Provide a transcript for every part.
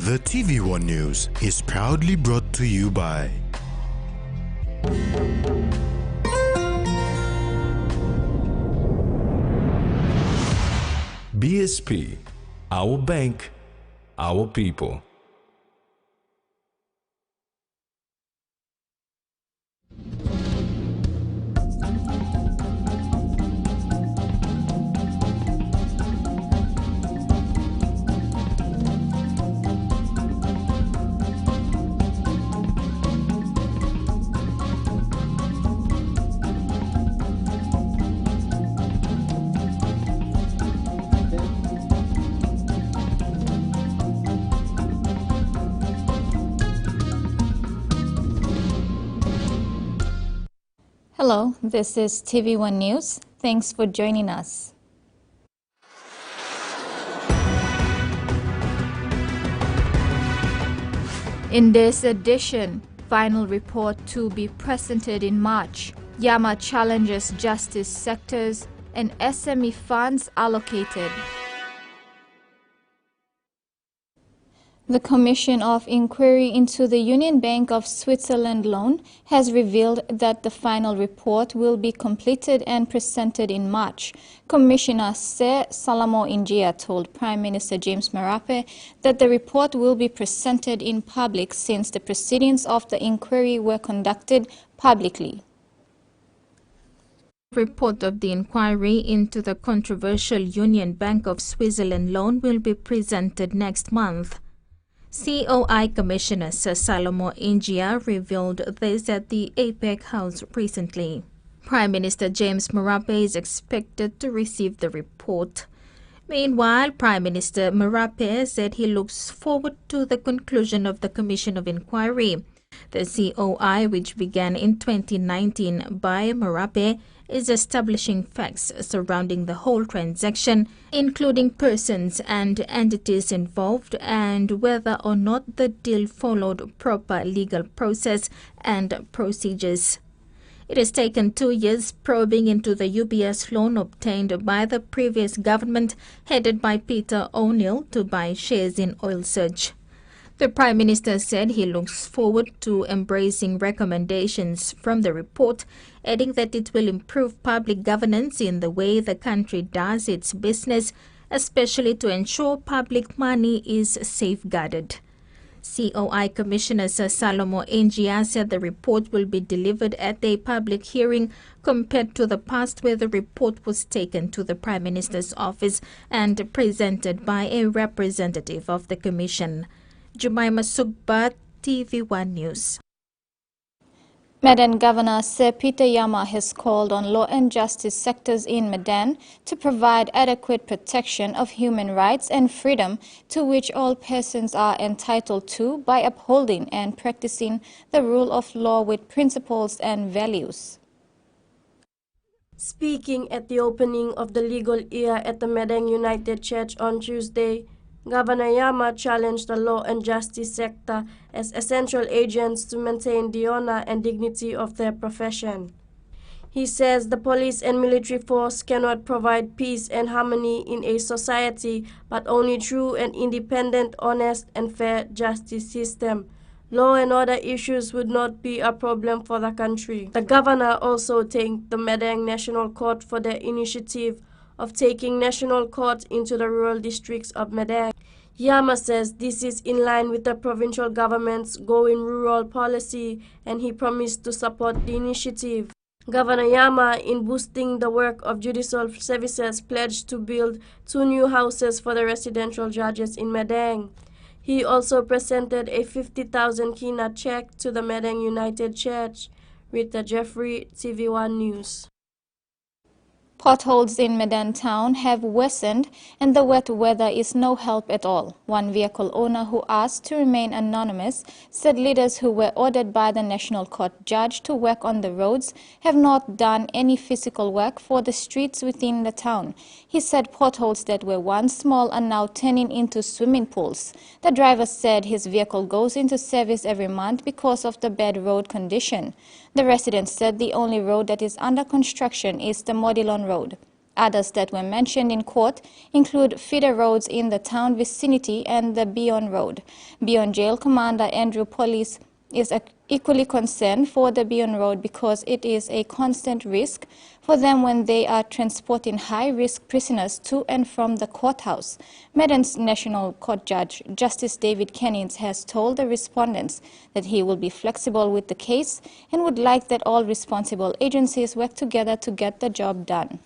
The TVWAN News is proudly brought to you by BSP, our bank, our people. Hello, this is TV1 News. Thanks for joining us. In this edition, final report to be presented in March. Yama challenges justice sectors and SME funds allocated. The Commission of Inquiry into the Union Bank of Switzerland loan has revealed that the final report will be completed and presented in March. Commissioner Se Salamo Injia told Prime Minister James Marape that the report will be presented in public since the proceedings of the inquiry were conducted publicly. Report of the inquiry into the controversial Union Bank of Switzerland loan will be presented next month. COI Commissioner Sir Salamo Injia revealed this at the APEC House recently. Prime Minister James Marape is expected to receive the report. Meanwhile, Prime Minister Marape said he looks forward to the conclusion of the Commission of Inquiry. The COI, which began in 2019 by Marape, is establishing facts surrounding the whole transaction, including persons and entities involved and whether or not the deal followed proper legal process and procedures. It has taken 2 years probing into the UBS loan obtained by the previous government headed by Peter O'Neill to buy shares in Oil Search. The Prime Minister said he looks forward to embracing recommendations from the report, adding that it will improve public governance in the way the country does its business, especially to ensure public money is safeguarded. COI Commissioner Sir Salamo Injia said the report will be delivered at a public hearing compared to the past where the report was taken to the Prime Minister's office and presented by a representative of the Commission. Jumaima Sugbat, TV1 News. Medan Governor Sir Peter Yama has called on law and justice sectors in Medan to provide adequate protection of human rights and freedom to which all persons are entitled to by upholding and practicing the rule of law with principles and values. Speaking at the opening of the legal year at the Medan United Church on Tuesday, Governor Yama challenged the law and justice sector as essential agents to maintain the honor and dignity of their profession. He says the police and military force cannot provide peace and harmony in a society but only through an independent, honest and fair justice system. Law and order issues would not be a problem for the country. The governor also thanked the Medan National Court for their initiative of taking national court into the rural districts of Medan. Yama says this is in line with the provincial government's Going Rural policy and he promised to support the initiative. Governor Yama, in boosting the work of judicial services, pledged to build 2 new houses for the residential judges in Medan. He also presented a 50,000 kina check to the Medan United Church. Rita Jeffrey, TV1 News. Potholes in Medan town have worsened and the wet weather is no help at all. One vehicle owner who asked to remain anonymous said leaders who were ordered by the National Court judge to work on the roads have not done any physical work for the streets within the town. He said potholes that were once small are now turning into swimming pools. The driver said his vehicle goes into service every month because of the bad road condition. The resident said the only road that is under construction is the Modilon Road. Others that were mentioned in court include feeder roads in the town vicinity and the Beyond Road. Beyond Jail Commander Andrew Police is equally concerned for the Beyond Road because it is a constant risk for them when they are transporting high-risk prisoners to and from the courthouse. Medan's National Court Judge, Justice David Kennings, has told the respondents that he will be flexible with the case and would like that all responsible agencies work together to get the job done.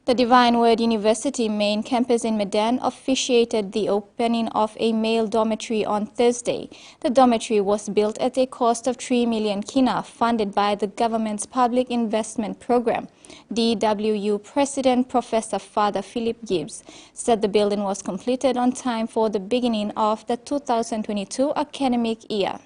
The Divine Word University main campus in Medan officiated the opening of a male dormitory on Thursday. The dormitory was built at a cost of 3 million kina, funded by the government's public investment program. DWU President Professor Father Philip Gibbs said the building was completed on time for the beginning of the 2022 academic year.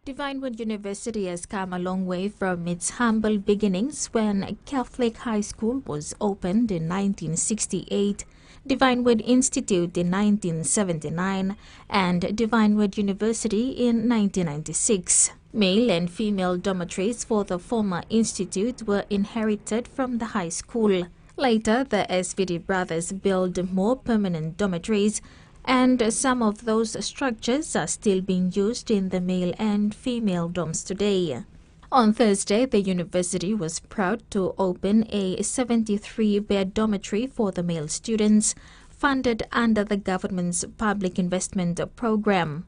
Divine Word University has come a long way from its humble beginnings when Catholic High School was opened in 1968, Divine Word Institute in 1979, and Divine Word University in 1996. Male and female dormitories for the former institute were inherited from the high school. Later, the SVD brothers built more permanent dormitories, and some of those structures are still being used in the male and female dorms today. On Thursday, the university was proud to open a 73-bed dormitory for the male students, funded under the government's public investment program.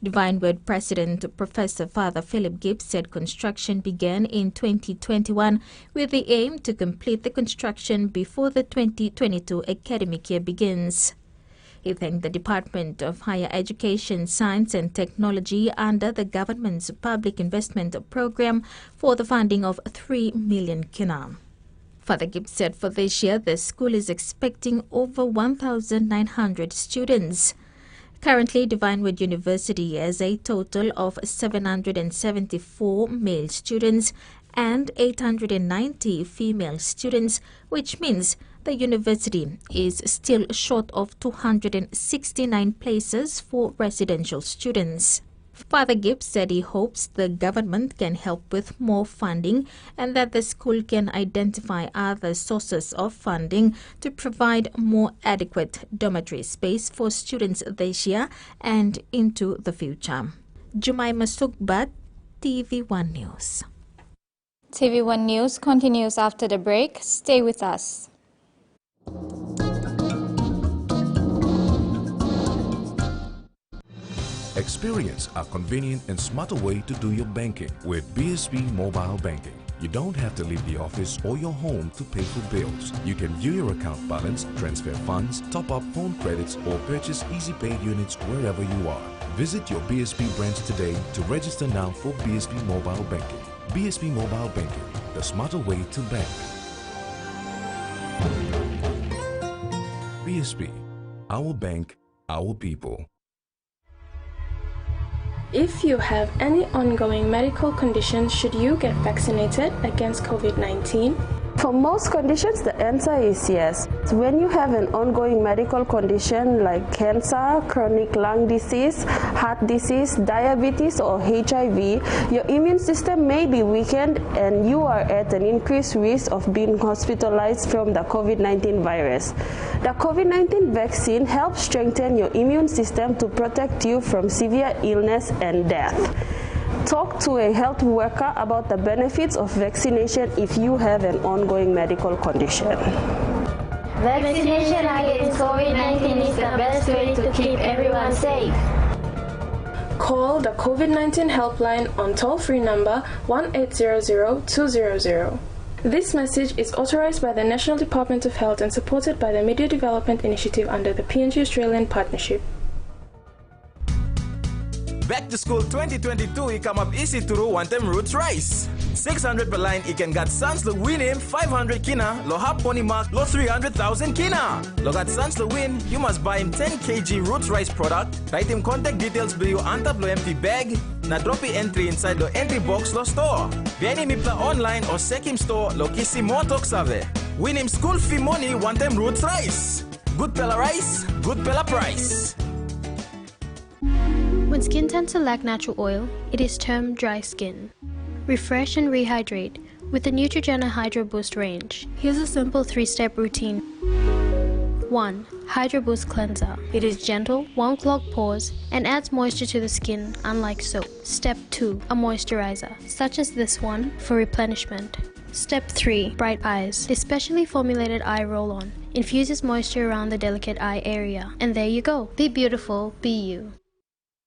Divine Word President Professor Father Philip Gibbs said construction began in 2021 with the aim to complete the construction before the 2022 academic year begins. He thanked the Department of Higher Education, Science and Technology under the government's public investment program for the funding of 3 million kina. Father Gibbs said for this year, the school is expecting over 1,900 students. Currently, Divine Word University has a total of 774 male students and 890 female students, which means the university is still short of 269 places for residential students. Father Gibbs said he hopes the government can help with more funding and that the school can identify other sources of funding to provide more adequate dormitory space for students this year and into the future. Jumaima Sukbat, TV1 News. TV1 News continues after the break. Stay with us. Experience a convenient and smarter way to do your banking with BSB Mobile Banking. You don't have to leave the office or your home to pay for bills. You can view your account balance, transfer funds, top up phone credits, or purchase easy paid units wherever you are. Visit your BSB branch today to register now for BSB Mobile Banking. BSB Mobile Banking, the smarter way to bank. BSB, our bank, our people. If you have any ongoing medical conditions, should you get vaccinated against COVID-19? For most conditions, the answer is yes. When you have an ongoing medical condition like cancer, chronic lung disease, heart disease, diabetes, or HIV, your immune system may be weakened and you are at an increased risk of being hospitalized from the COVID-19 virus. The COVID-19 vaccine helps strengthen your immune system to protect you from severe illness and death. Talk to a health worker about the benefits of vaccination if you have an ongoing medical condition. Vaccination against COVID-19 is the best way to keep everyone safe. Call the COVID-19 helpline on toll-free number 1-800-200. This message is authorized by the National Department of Health and supported by the Media Development Initiative under the PNG Australian Partnership. Back to school 2022 i come up easy through one-time roots rice. 600 per line, I can get sans lo win him 500 kina, lo hap pony mark, lo 300,000 kina. Lo got sans lo win, you must buy him 10 kg roots rice product, write him contact details below on top lo empty bag, na drop the entry inside lo entry box lo store. Vieni mipla online or sek him store lo kisi motok save. Win him school fee money one-time roots rice. Good pella rice, good pella price. When skin tends to lack natural oil, it is termed dry skin. Refresh and rehydrate with the Neutrogena Hydro Boost range. Here's a simple 3-step routine. 1. Hydro Boost Cleanser. It is gentle, won't clog pores, and adds moisture to the skin, unlike soap. Step 2. A moisturizer, such as this one, for replenishment. Step 3. Bright Eyes. This specially formulated eye roll-on infuses moisture around the delicate eye area. And there you go. Be beautiful, be you.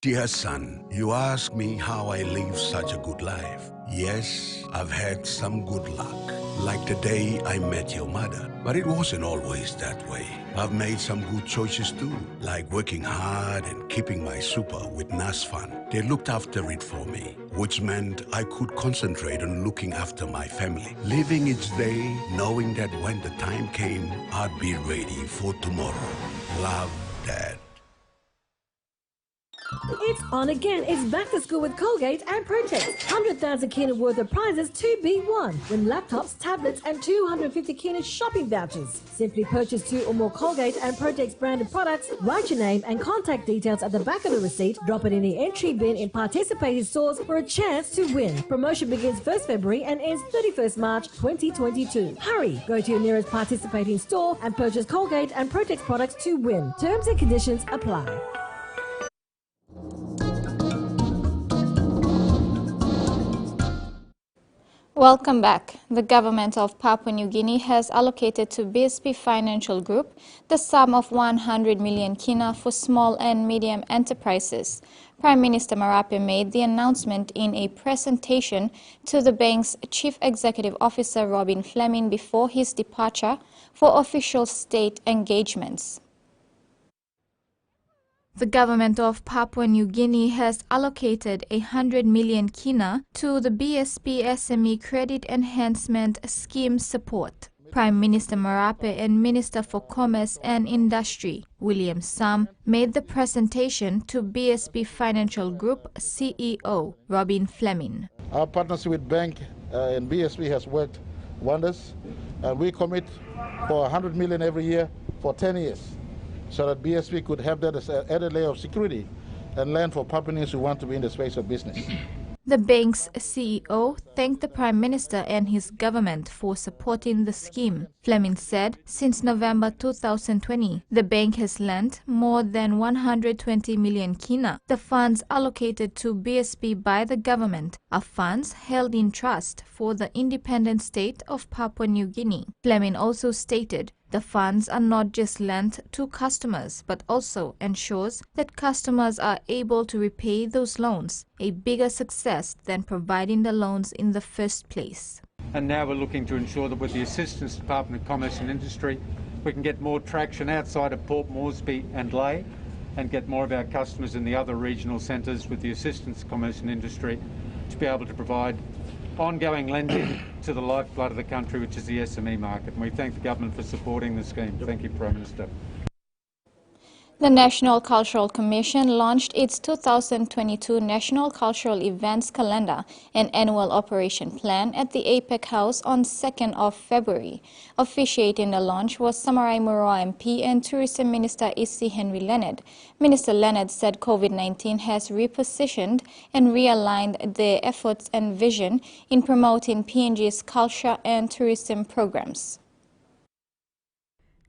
Dear son, you ask me how I live such a good life. Yes, I've had some good luck, like the day I met your mother. But it wasn't always that way. I've made some good choices too, like working hard and keeping my super with NASFAN. They looked after it for me, which meant I could concentrate on looking after my family. Living each day, knowing that when the time came, I'd be ready for tomorrow. Love, Dad. It's on again. It's back to school with Colgate and Protex. 100,000 kina worth of prizes to be won. Win laptops, tablets and 250 kina shopping vouchers. Simply purchase 2 or more Colgate and Protex branded products, write your name and contact details at the back of the receipt, drop it in the entry bin in participating stores for a chance to win. Promotion begins 1st February and ends 31st March 2022. Hurry! Go to your nearest participating store and purchase Colgate and Protex products to win. Terms and conditions apply. Welcome back. The government of Papua New Guinea has allocated to BSP Financial Group the sum of 100 million kina for small and medium enterprises. Prime Minister Marape made the announcement in a presentation to the bank's Chief Executive Officer Robin Fleming before his departure for official state engagements. The government of Papua New Guinea has allocated 100 million kina to the BSP SME Credit Enhancement Scheme support. Prime Minister Marape and Minister for Commerce and Industry, William Sam, made the presentation to BSP Financial Group CEO, Robin Fleming. Our partnership with bank and BSP has worked wonders, and we commit for 100 million every year for 10 years. So that BSP could have that as an added layer of security and land for Papuans who want to be in the space of business. The bank's CEO thanked the Prime Minister and his government for supporting the scheme. Fleming said since November 2020, the bank has lent more than 120 million kina. The funds allocated to BSP by the government are funds held in trust for the independent state of Papua New Guinea. Fleming also stated the funds are not just lent to customers, but also ensures that customers are able to repay those loans, a bigger success than providing the loans in the first place. And now we're looking to ensure that with the assistance Department of Commerce and Industry, we can get more traction outside of Port Moresby and Lae and get more of our customers in the other regional centres with the assistance of Commerce and Industry to be able to provide ongoing lending to the lifeblood of the country, which is the SME market. And we thank the government for supporting the scheme. Thank you, Prime Minister. The National Cultural Commission launched its 2022 National Cultural Events Calendar and Annual Operation Plan at the APEC House on 2nd of February. Officiating the launch was Samarai Muro MP and Tourism Minister Isi Henry Leonard. Minister Leonard said COVID-19 has repositioned and realigned their efforts and vision in promoting PNG's culture and tourism programs.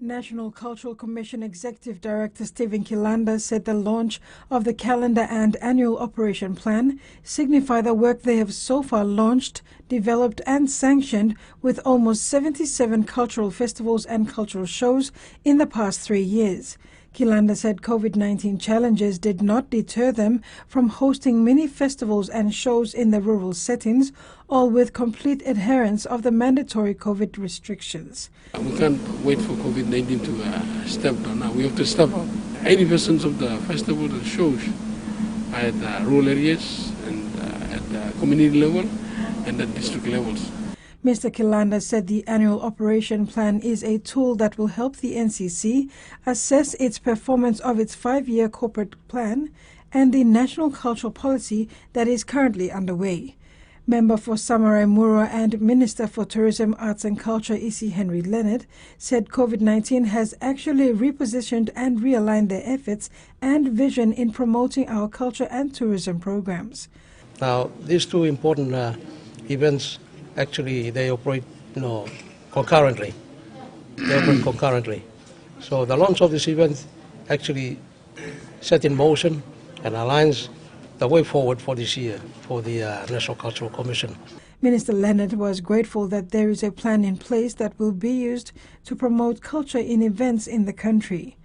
National Cultural Commission Executive Director Stephen Kilanda said the launch of the calendar and annual operation plan signify the work they have so far launched, developed and sanctioned with almost 77 cultural festivals and cultural shows in the past 3 years. Kilanda said COVID-19 challenges did not deter them from hosting many festivals and shows in the rural settings, all with complete adherence of the mandatory COVID restrictions. We can't wait for COVID-19 to stop down now. We have to stop 80% of the festivals and shows at rural areas and at the community level and at district levels. Mr. Kilanda said the annual operation plan is a tool that will help the NCC assess its performance of its 5-year corporate plan and the national cultural policy that is currently underway. Member for Samarai Muro and Minister for Tourism, Arts and Culture Isi Henry Leonard said COVID-19 has actually repositioned and realigned their efforts and vision in promoting our culture and tourism programs. Now, these two important events, actually they operate, concurrently. They operate concurrently. So the launch of this event actually set in motion and aligns the way forward for this year for the National Cultural Commission. Minister Leonard was grateful that there is a plan in place that will be used to promote culture in events in the country.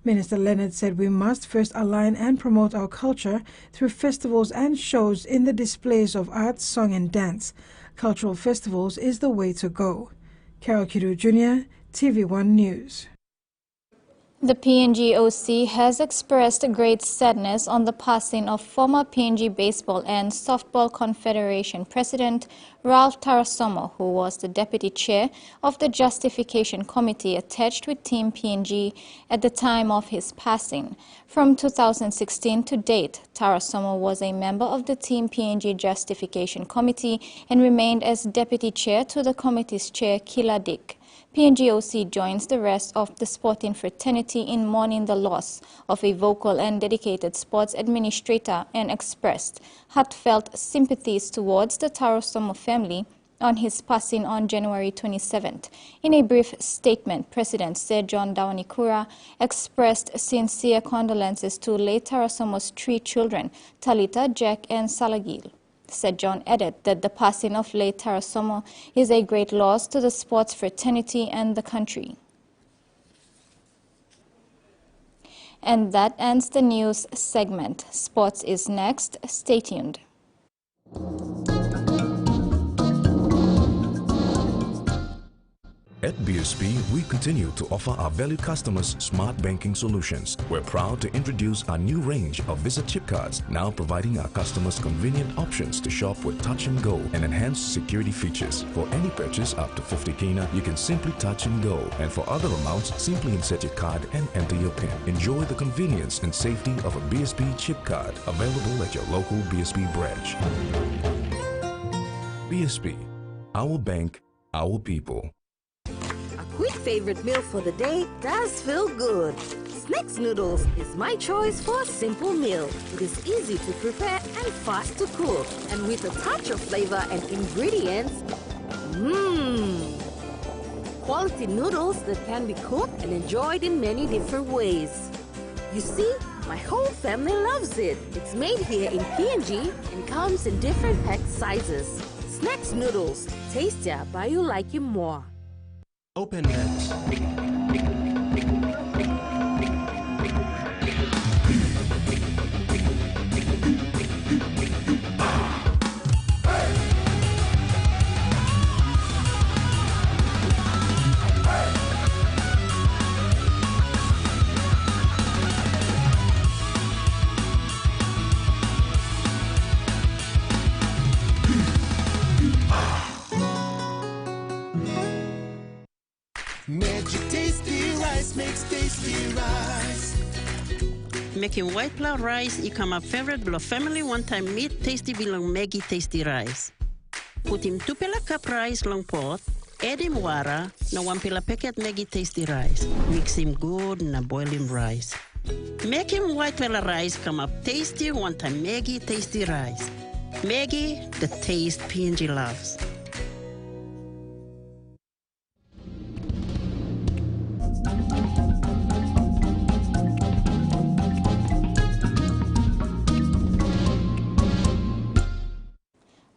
Minister Leonard said we must first align and promote our culture through festivals and shows in the displays of art, song and dance. Cultural festivals is the way to go. Carol Kidu Jr., TVWAN News. The PNG OC has expressed great sadness on the passing of former PNG Baseball and Softball Confederation President Ralph Tarasomo, who was the deputy chair of the Justification Committee attached with Team PNG at the time of his passing. From 2016 to date, Tarasomo was a member of the Team PNG Justification Committee and remained as deputy chair to the committee's chair, Kila Dick. PNGOC joins the rest of the sporting fraternity in mourning the loss of a vocal and dedicated sports administrator and expressed heartfelt sympathies towards the Tarasomo family on his passing on January 27th. In a brief statement, President Sir John Dawanikura expressed sincere condolences to late Tarasomo's 3 children, Talita, Jack and Salagil. Sir John added that the passing of late Tarasomo is a great loss to the sports fraternity and the country. And that ends the news segment. Sports is next. Stay tuned. At BSP, we continue to offer our valued customers smart banking solutions. We're proud to introduce our new range of Visa chip cards, now providing our customers convenient options to shop with touch and go and enhanced security features. For any purchase up to 50 kina, you can simply touch and go. And for other amounts, simply insert your card and enter your PIN. Enjoy the convenience and safety of a BSP chip card, available at your local BSP branch. BSP, our bank, our people. Quick favorite meal for the day does feel good. Snacks noodles is my choice for a simple meal. It is easy to prepare and fast to cook. And with a touch of flavor and ingredients, quality noodles that can be cooked and enjoyed in many different ways. You see, my whole family loves it. It's made here in PNG and comes in different pack sizes. Snacks noodles, tastier by you like you more. Open it. Making white flour rice become my favorite below family one-time meat tasty belong Maggie tasty rice. Put him 2 pela cup rice long pot, add him water, na 1 pela packet Maggie tasty rice. Mix him good na boil him rice. Make him white flour rice come up tasty one-time Maggie tasty rice. Maggie, the taste PNG loves.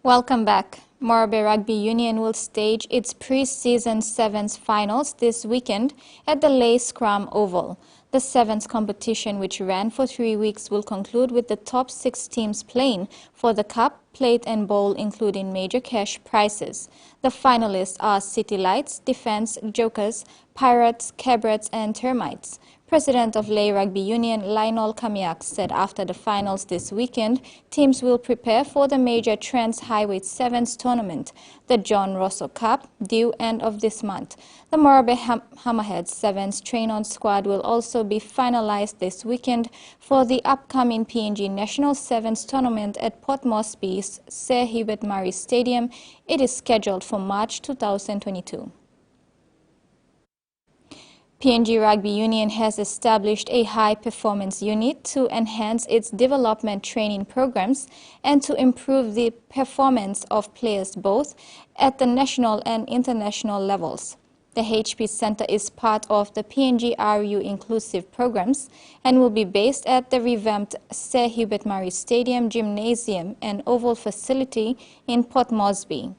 Welcome back. Morobe Rugby Union will stage its pre-season Sevens finals this weekend at the Lay Scrum Oval. The Sevens competition, which ran for 3 weeks, will conclude with the top 6 teams playing for the Cup, Plate and Bowl, including major cash prizes. The finalists are City Lights, Defence, Jokers, Pirates, Cabrets and Termites. President of Lay Rugby Union, Lionel Kamiak, said after the finals this weekend, teams will prepare for the major Trans Highway Sevens tournament, the John Rosso Cup, due end of this month. The Morobe Hammerheads Sevens train-on squad will also be finalized this weekend for the upcoming PNG National Sevens tournament at Port Moresby's Sir Hubert Murray Stadium. It is scheduled for March 2022. PNG Rugby Union has established a high-performance unit to enhance its development training programs and to improve the performance of players both at the national and international levels. The HP Center is part of the PNG RU Inclusive Programs and will be based at the revamped Sir Hubert Murray Stadium, Gymnasium and Oval Facility in Port Moresby.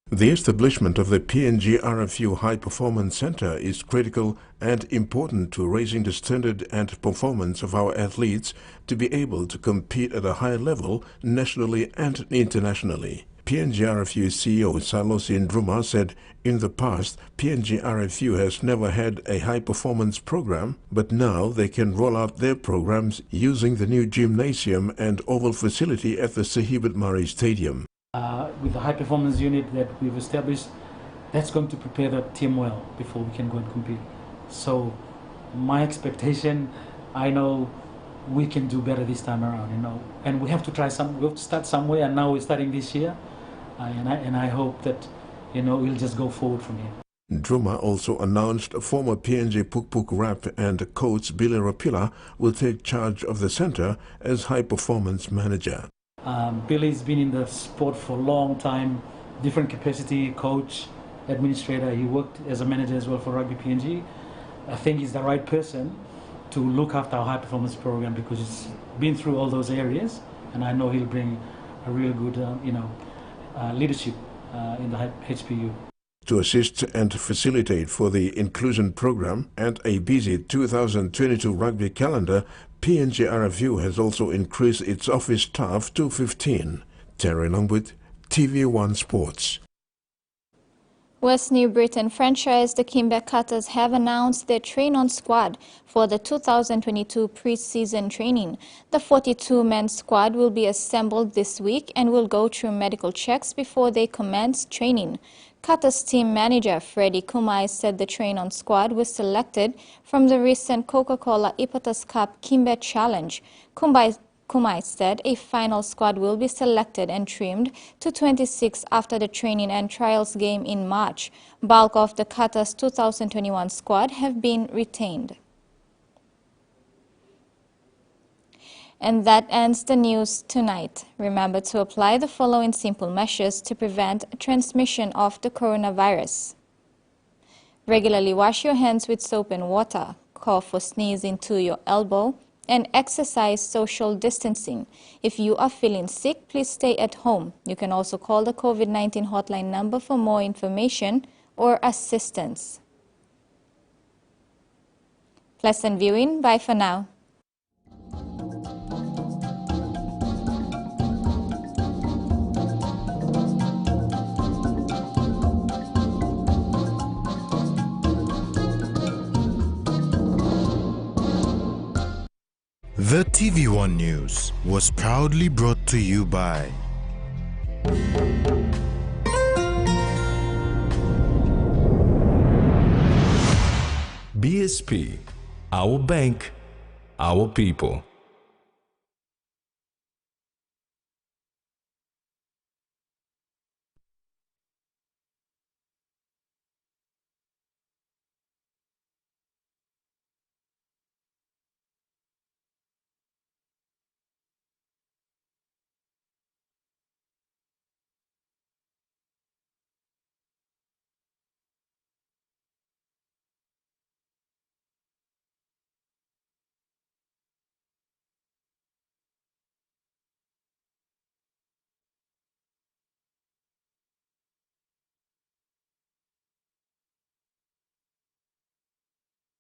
The establishment of the PNG RFU High Performance Center is critical and important to raising the standard and performance of our athletes to be able to compete at a high level nationally and internationally. PNG RFU CEO Salosi Ndruma said in the past PNG RFU has never had a high performance program, but now they can roll out their programs using the new gymnasium and oval facility at the Sir Hubert Murray Stadium. With the high performance unit that we've established, that's going to prepare the team well before we can go and compete. So my expectation, I know we can do better this time around, and we have to try we have to start somewhere, and now we're starting this year, and I hope that, we'll just go forward from here. Ndruma also announced former PNG Puk rap and coach Billy Rapila will take charge of the center as high performance manager. Billy's been in the sport for a long time, different capacity, coach, administrator. He worked as a manager as well for Rugby PNG. I think he's the right person to look after our high performance program because he's been through all those areas, and I know he'll bring a real good, leadership in the HPU. To assist and facilitate for the inclusion program and a busy 2022 rugby calendar, PNG RFU has also increased its office staff to 15. Terry Longwood, TVWAN Sports. West New Britain franchise the Kimber Cutters have announced their train-on squad for the 2022 pre-season training. The 42-man squad will be assembled this week and will go through medical checks before they commence training. Cutters team manager Freddie Kumai said the train-on squad was selected from the recent Coca-Cola Ipatas Cup Kimber Challenge. Kumai said a final squad will be selected and trimmed to 26 after the training and trials game in March. Bulk of the Cutters 2021 squad have been retained. And that ends the news tonight. Remember to apply the following simple measures to prevent transmission of the coronavirus. Regularly wash your hands with soap and water. Cough or sneeze into your elbow. And exercise social distancing. If you are feeling sick, please stay at home. You can also call the COVID-19 hotline number for more information or assistance. Pleasant viewing. Bye for now. The TVWAN News was proudly brought to you by BSP, our bank, our people.